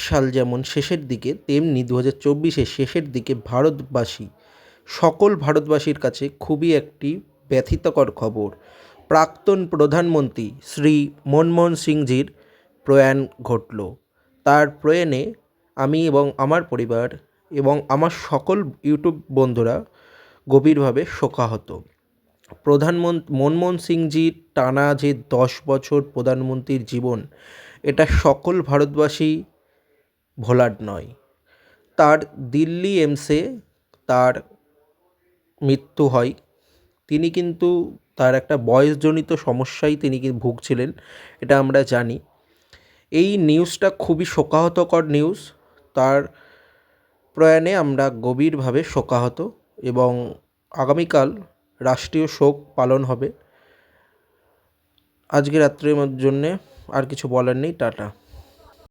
সাল যেমন শেষের দিকে, তেমনি 2024-এর শেষের দিকে সকল ভারতবাসীর কাছে খুবই একটি ব্যথিতকর খবর। প্রাক্তন প্রধানমন্ত্রী শ্রী মনমোহন সিংজির প্রয়াণ ঘটল। তার প্রয়াণে আমি এবং আমার পরিবার এবং আমার সকল ইউটিউব বন্ধুরা গভীরভাবে শোকাহত। মনমোহন সিংজির টানা যে 10 বছর প্রধানমন্ত্রীর জীবন, এটা সকল ভারতবাসী ভোলার নয়। তার দিল্লি এইমসে তার মৃত্যু হয়। তিনি কিন্তু তার একটা বয়সজনিত সমস্যায় তিনি ভুগছিলেন, এটা আমরা জানি। এই নিউজটা খুবই শোকাহতকর নিউজ। তার প্রয়াণে আমরা গভীরভাবে শোকাহত এবং আগামীকাল রাষ্ট্রীয় শোক পালন হবে। আজকে রাত্রের জন্যে আর কিছু বলার নেই। টাটা।